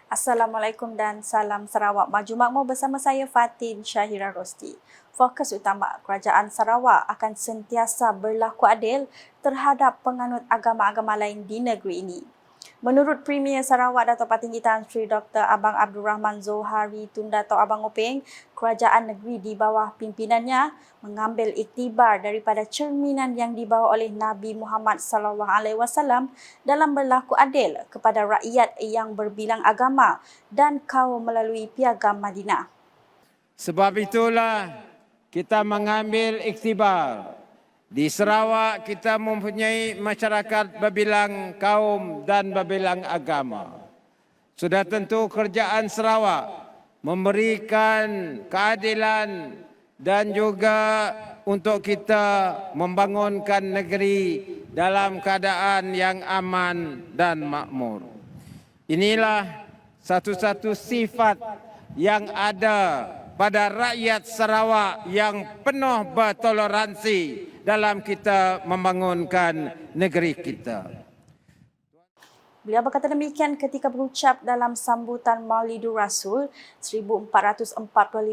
Assalamualaikum dan salam Sarawak Maju Makmur bersama saya Fatin Syahira Rosti. Fokus utama Kerajaan Sarawak akan sentiasa berlaku adil terhadap penganut agama-agama lain di negeri ini. Menurut Premier Sarawak Dato' Patinggi Tan Sri Dr. Abang Abdul Rahman Zohari Tun Dato' Abang Openg, kerajaan negeri di bawah pimpinannya mengambil iktibar daripada cerminan yang dibawa oleh Nabi Muhammad SAW dalam berlaku adil kepada rakyat yang berbilang agama dan kaum melalui Piagam Madinah. Sebab itulah kita mengambil iktibar. Di Sarawak kita mempunyai masyarakat berbilang kaum dan berbilang agama. Sudah tentu kerajaan Sarawak memberikan keadilan dan juga untuk kita membangunkan negeri dalam keadaan yang aman dan makmur. Inilah satu-satu sifat yang ada pada rakyat Sarawak yang penuh bertoleransi dalam kita membangunkan negeri kita. Beliau berkata demikian ketika berucap dalam sambutan Maulidur Rasul 1445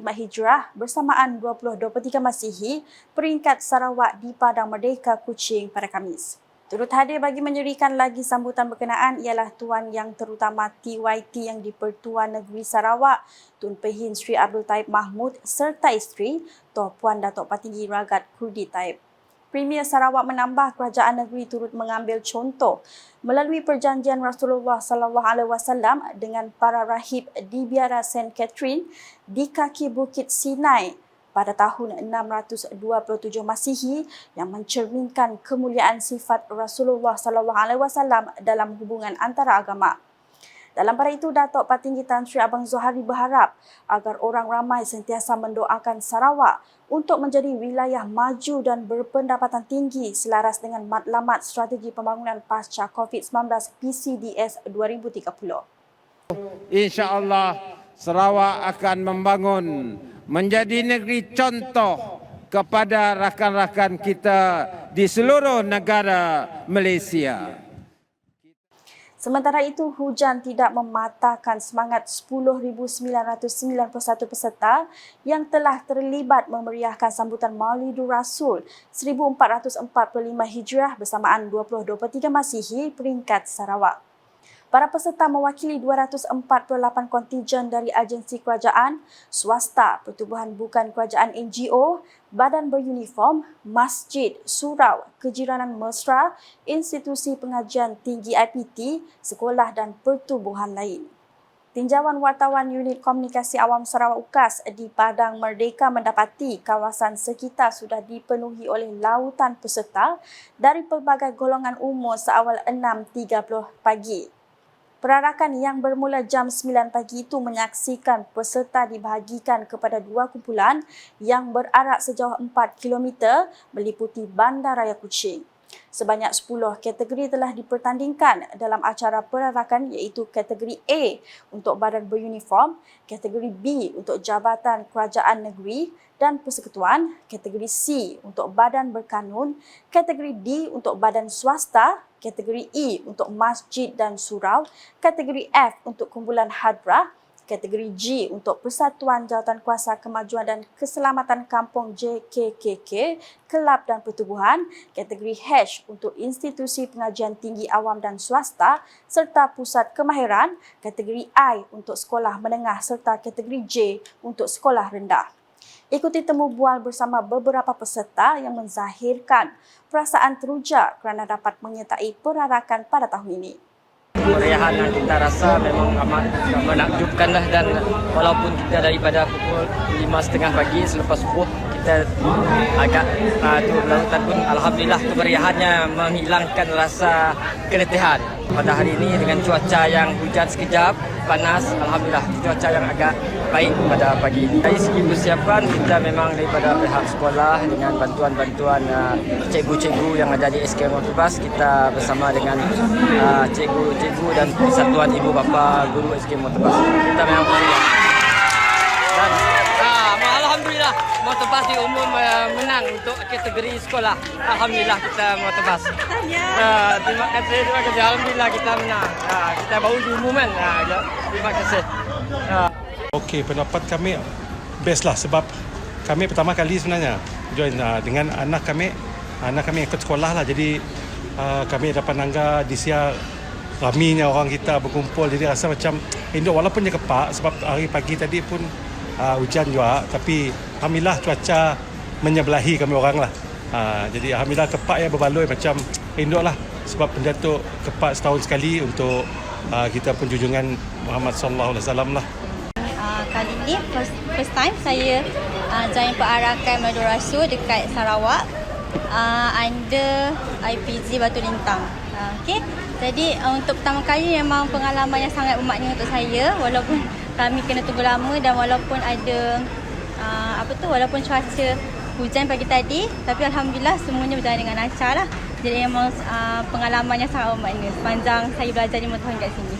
Hijrah bersamaan 2023 Masihi, peringkat Sarawak di Padang Merdeka Kuching pada Khamis. Turut hadir bagi menyerikan lagi sambutan berkenaan ialah Tuan Yang Terutama TYT yang di-Pertuan Negeri Sarawak, Tun Pehin Sri Abdul Taib Mahmud serta isteri, Puan Dato' Patinggi Ragat Kurdi Taib. Premier Sarawak menambah kerajaan negeri turut mengambil contoh melalui perjanjian Rasulullah SAW dengan para rahib di biara St. Catherine di kaki Bukit Sinai pada tahun 627 Masihi yang mencerminkan kemuliaan sifat Rasulullah SAW dalam hubungan antara agama. Dalam pada itu, Dato' Patinggi Tan Sri Abang Zohari berharap agar orang ramai sentiasa mendoakan Sarawak untuk menjadi wilayah maju dan berpendapatan tinggi selaras dengan matlamat strategi pembangunan pasca COVID-19 PCDS 2030. InsyaAllah Sarawak akan membangun menjadi negeri contoh kepada rakan-rakan kita di seluruh negara Malaysia. Sementara itu, hujan tidak mematahkan semangat 10,991 peserta yang telah terlibat memeriahkan sambutan Maulidur Rasul 1445 Hijrah bersamaan 2023 Masihi peringkat Sarawak. Para peserta mewakili 248 kontijen dari agensi kerajaan, swasta, pertubuhan bukan kerajaan NGO, badan beruniform, masjid, surau, kejiranan mesra, institusi pengajian tinggi IPT, sekolah dan pertubuhan lain. Tinjauan wartawan Unit Komunikasi Awam Sarawak UKAS di Padang Merdeka mendapati kawasan sekitar sudah dipenuhi oleh lautan peserta dari pelbagai golongan umur seawal 6.30 pagi. Perarakan yang bermula jam 9 pagi itu menyaksikan peserta dibahagikan kepada dua kumpulan yang berarak sejauh 4 km meliputi Bandaraya Kuching. Sebanyak 10 kategori telah dipertandingkan dalam acara perarakan iaitu kategori A untuk badan beruniform, kategori B untuk jabatan kerajaan negeri dan persekutuan, kategori C untuk badan berkanun, kategori D untuk badan swasta, kategori E untuk masjid dan surau, kategori F untuk kumpulan hadrah, kategori G untuk Persatuan Jawatankuasa Kemajuan dan Keselamatan Kampung JKKK, kelab dan pertubuhan, kategori H untuk institusi pengajian tinggi awam dan swasta serta pusat kemahiran, kategori I untuk sekolah menengah serta kategori J untuk sekolah rendah. Ikuti temu bual bersama beberapa peserta yang menzahirkan perasaan teruja kerana dapat menyertai perarakan pada tahun ini. Kemeriahan yang kita rasa memang amat menakjubkanlah, dan walaupun kita daripada pukul 5.30 pagi selepas subuh kita agak berlarutan pun alhamdulillah kemeriahannya menghilangkan rasa keletihan. Pada hari ini dengan cuaca yang hujan sekejap, panas, alhamdulillah cuaca yang agak baik pada pagi ini. Dari segi persiapan kita memang daripada pihak sekolah dengan bantuan-bantuan cikgu-cikgu yang ada di SK Motobas, kita bersama dengan cikgu-cikgu dan persatuan ibu bapa guru SK Motobas. Kita memang dan alhamdulillah Alhamdulillah motobas di umum menang untuk kategori sekolah. Alhamdulillah kita motobas. Terima kasih. Alhamdulillah kita menang. Kita baru diumuman. Terima kasih. Okey, pendapat kami best lah sebab kami pertama kali sebenarnya join dengan anak kami ikut sekolah lah. Jadi kami dapat nangga di siang raminya orang kita berkumpul. Jadi rasa macam induk walaupun dia kepak sebab hari pagi tadi pun hujan juga, tapi alhamdulillah cuaca menyebelahi kami orang lah. Jadi alhamdulillah kepak yang berbaloi macam induk lah sebab benda tu kepak setahun sekali untuk kita pun junjungan Muhammad sallallahu alaihi wasallam lah. Kali ni first time saya join perarakan Malidu Rasul dekat Sarawak under IPZ Batu Lintang. Okey. Jadi untuk pertama kali memang pengalaman yang sangat bermakna untuk saya, walaupun kami kena tunggu lama dan walaupun ada walaupun cuaca hujan pagi tadi, tapi alhamdulillah semuanya berjalan dengan lancar lah. Jadi memang pengalaman yang sangat bermakna sepanjang saya belajar 5 tahun kat sini.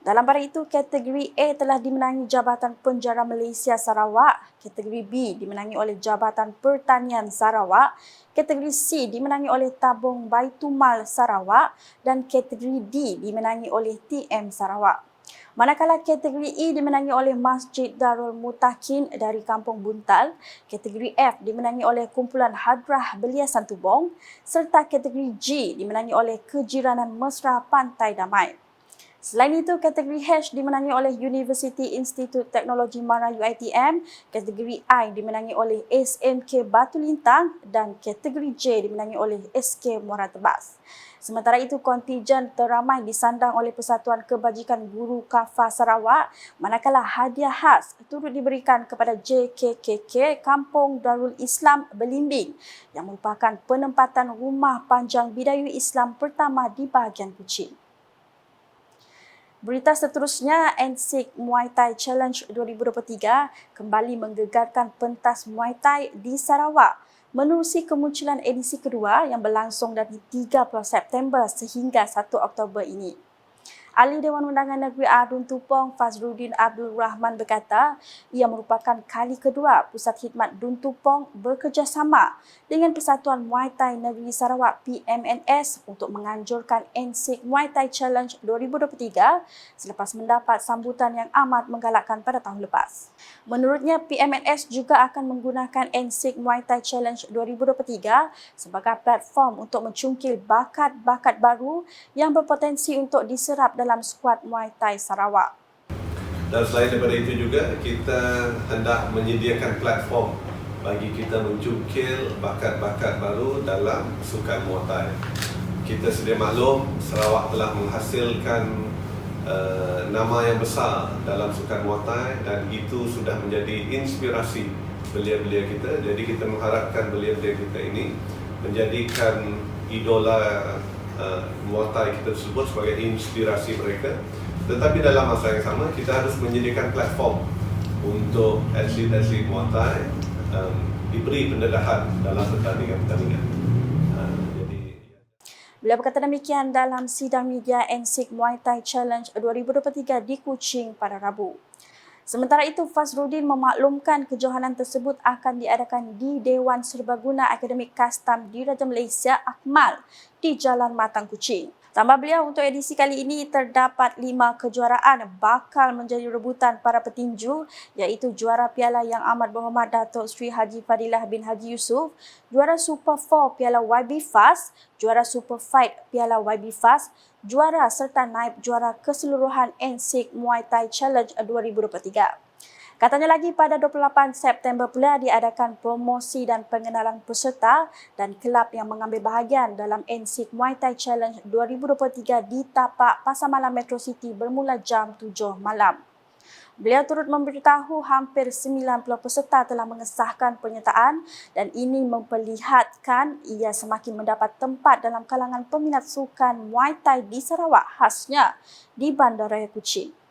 Dalam barang itu, kategori A telah dimenangi Jabatan Penjara Malaysia Sarawak, kategori B dimenangi oleh Jabatan Pertanian Sarawak, kategori C dimenangi oleh Tabung Baitumal Sarawak dan kategori D dimenangi oleh TM Sarawak. Manakala kategori E dimenangi oleh Masjid Darul Mutakin dari Kampung Buntal, kategori F dimenangi oleh Kumpulan Hadrah Belia Santubong serta kategori G dimenangi oleh Kejiranan Mesra Pantai Damai. Selain itu, kategori H dimenangi oleh University Institute Teknologi Mara UiTM, kategori I dimenangi oleh SMK Batu Lintang dan kategori J dimenangi oleh SK Muara Tebas. Sementara itu, kontijen teramai disandang oleh Persatuan Kebajikan Guru Kafa Sarawak, manakala hadiah khas turut diberikan kepada JKKK Kampung Darul Islam Belimbing yang merupakan penempatan rumah panjang Bidayuh Islam pertama di bahagian Kuching. Berita seterusnya, NSIC Muay Thai Challenge 2023 kembali menggegarkan pentas Muay Thai di Sarawak menerusi kemunculan edisi kedua yang berlangsung dari 30 September sehingga 1 Oktober ini. Ahli Dewan Undangan Negeri Dun Tupong Fazruddin Abdul Rahman berkata ia merupakan kali kedua Pusat Khidmat Dun Tupong bekerjasama dengan Persatuan Muay Thai Negeri Sarawak PMNS untuk menganjurkan NSIC Muay Thai Challenge 2023 selepas mendapat sambutan yang amat menggalakkan pada tahun lepas. Menurutnya, PMNS juga akan menggunakan NSIC Muay Thai Challenge 2023 sebagai platform untuk mencungkil bakat-bakat baru yang berpotensi untuk diserap dalam skuad Muay Thai Sarawak. Dan selain daripada itu juga, kita hendak menyediakan platform bagi kita mencungkil bakat-bakat baru dalam sukan Muay Thai. Kita sedia maklum, Sarawak telah menghasilkan nama yang besar dalam sukan Muay Thai dan itu sudah menjadi inspirasi belia-belia kita. Jadi kita mengharapkan belia-belia kita ini menjadikan idola Muay Thai kita tersebut sebagai inspirasi mereka. Tetapi dalam masa yang sama, kita harus menyediakan platform untuk atlet-atlet Muay Thai diberi pendedahan dalam pertandingan-pertandingan. Beliau berkata demikian dalam sidang media NSIC Muay Thai Challenge 2023 di Kuching pada Rabu. Sementara itu, Fazruddin memaklumkan kejohanan tersebut akan diadakan di Dewan Serbaguna Akademik Kastam Diraja Malaysia Akmal di Jalan Matang Kuching. Tambah beliau, untuk edisi kali ini terdapat 5 kejuaraan bakal menjadi rebutan para petinju, iaitu juara Piala Yang Amat Berhormat Datuk Seri Haji Fadilah bin Haji Yusof, juara Super 4 Piala YB Fast, juara Super Fight Piala YB Fast, juara serta naib juara keseluruhan NSIC Muay Thai Challenge 2023. Katanya lagi, pada 28 September pula diadakan promosi dan pengenalan peserta dan kelab yang mengambil bahagian dalam NSIC Muay Thai Challenge 2023 di tapak Pasar Malam Metro City bermula jam 7 malam. Beliau turut memberitahu hampir 90 peserta telah mengesahkan penyertaan dan ini memperlihatkan ia semakin mendapat tempat dalam kalangan peminat sukan Muay Thai di Sarawak, khasnya di Bandaraya Kuching.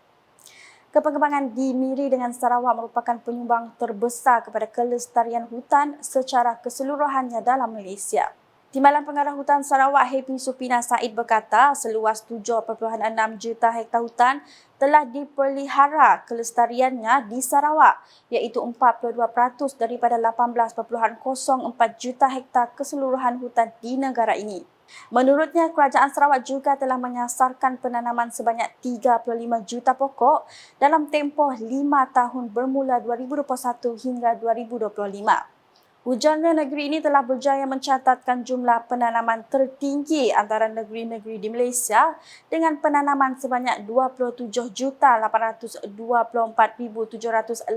Kepembangan di Miri dengan Sarawak merupakan penyumbang terbesar kepada kelestarian hutan secara keseluruhannya dalam Malaysia. Timbalan Pengarah Hutan Sarawak Happy Supina Said berkata seluas 7.6 juta hektar hutan telah dipelihara kelestariannya di Sarawak, iaitu 42% daripada 18.04 juta hektar keseluruhan hutan di negara ini. Menurutnya, Kerajaan Sarawak juga telah menyasarkan penanaman sebanyak 35 juta pokok dalam tempoh 5 tahun bermula 2021 hingga 2025. Ujarnya negeri ini telah berjaya mencatatkan jumlah penanaman tertinggi antara negeri-negeri di Malaysia dengan penanaman sebanyak 27,824,785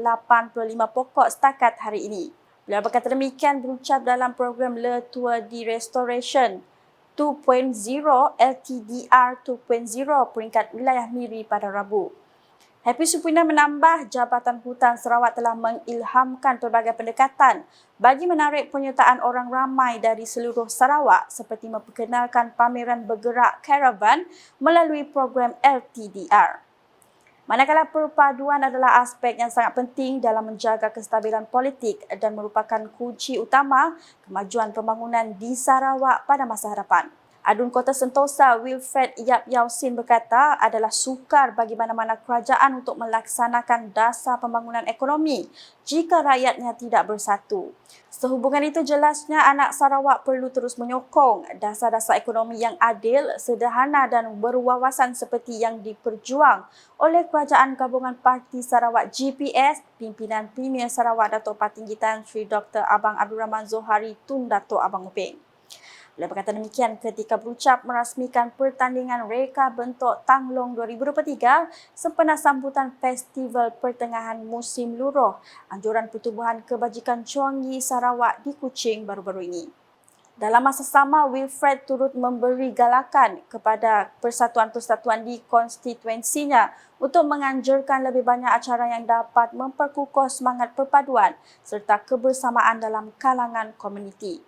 pokok setakat hari ini. Beliau berkata demikian berucap dalam program Le Tour de Restoration 2.0 LTDR 2.0 peringkat wilayah Miri pada Rabu. Happy Supina menambah Jabatan Hutan Sarawak telah mengilhamkan pelbagai pendekatan bagi menarik penyertaan orang ramai dari seluruh Sarawak seperti memperkenalkan pameran bergerak karavan melalui program LTDR. Manakala perpaduan adalah aspek yang sangat penting dalam menjaga kestabilan politik dan merupakan kunci utama kemajuan pembangunan di Sarawak pada masa hadapan. Adun Kota Sentosa Wilfred Yap Yausin berkata adalah sukar bagi mana-mana kerajaan untuk melaksanakan dasar pembangunan ekonomi jika rakyatnya tidak bersatu. Sehubungan itu, jelasnya anak Sarawak perlu terus menyokong dasar-dasar ekonomi yang adil, sederhana dan berwawasan seperti yang diperjuang oleh Kerajaan Gabungan Parti Sarawak GPS, Pimpinan Premier Sarawak Datuk Patinggi Tan Sri Dr. Abang Abdul Rahman Zohari Tun Datuk Abang Upeng. Beliau berkata demikian ketika berucap merasmikan pertandingan reka bentok Tanglong 2023 sempena sambutan Festival Pertengahan Musim Luruh Anjuran Pertubuhan Kebajikan Chongi Sarawak di Kuching baru-baru ini. Dalam masa sama, Wilfred turut memberi galakan kepada persatuan-persatuan di konstituensinya untuk menganjurkan lebih banyak acara yang dapat memperkukuh semangat perpaduan serta kebersamaan dalam kalangan komuniti.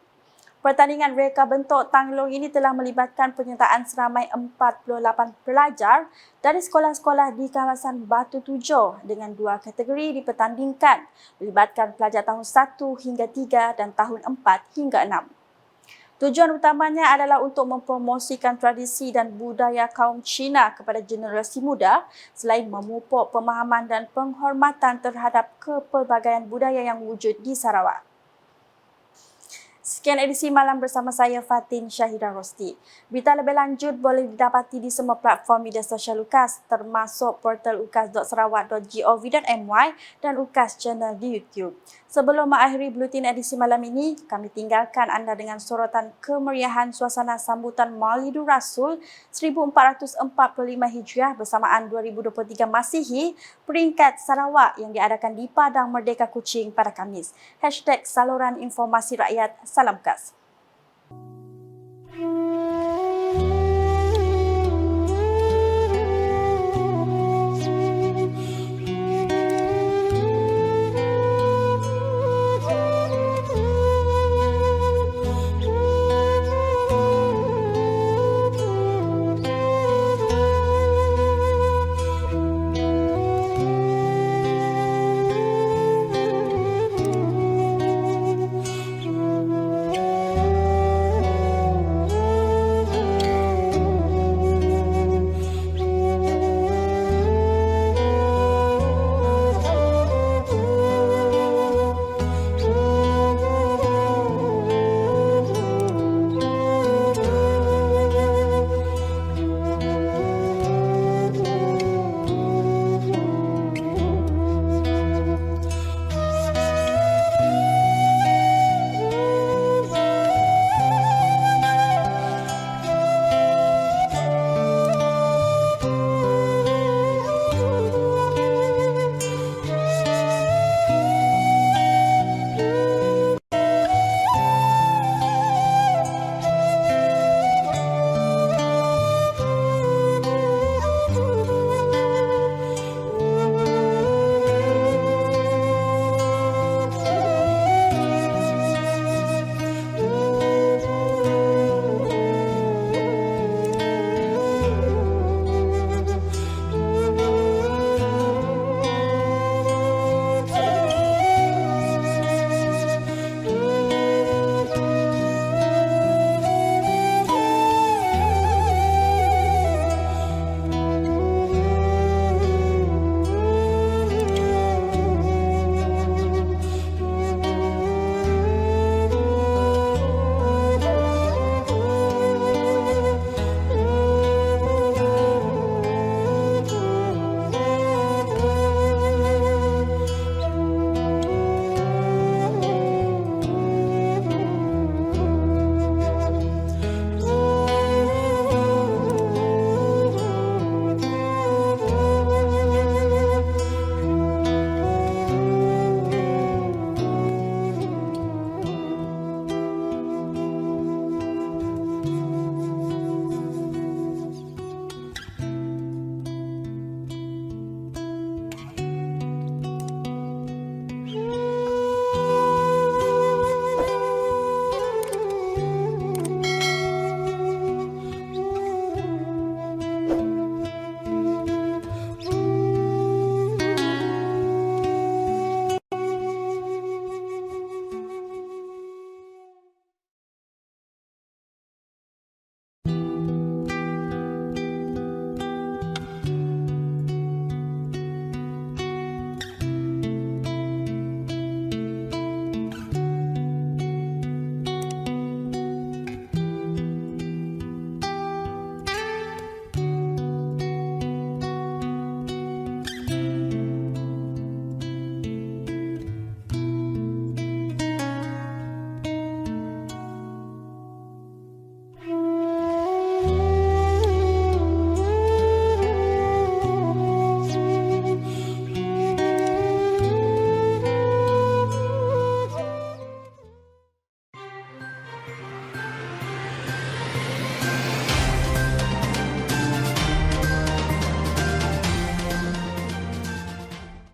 Pertandingan reka bentok Tanglong ini telah melibatkan penyertaan seramai 48 pelajar dari sekolah-sekolah di kawasan Batu Tujuh dengan 2 kategori dipertandingkan, melibatkan pelajar tahun 1 hingga 3 dan tahun 4 hingga 6. Tujuan utamanya adalah untuk mempromosikan tradisi dan budaya kaum Cina kepada generasi muda selain memupuk pemahaman dan penghormatan terhadap kepelbagaian budaya yang wujud di Sarawak. Sekian edisi malam bersama saya Fatin Syahidah Rosti. Berita lebih lanjut boleh didapati di semua platform media sosial UKAS termasuk portal ukas.sarawak.gov.my dan UKAS Channel di YouTube. Sebelum mengakhiri buletin edisi malam ini, kami tinggalkan anda dengan sorotan kemeriahan suasana sambutan Maulidur Rasul 1445 Hijriah bersamaan 2023 Masihi peringkat Sarawak yang diadakan di Padang Merdeka Kuching pada Khamis. #Saluran Informasi Rakyat. Salam UKAS.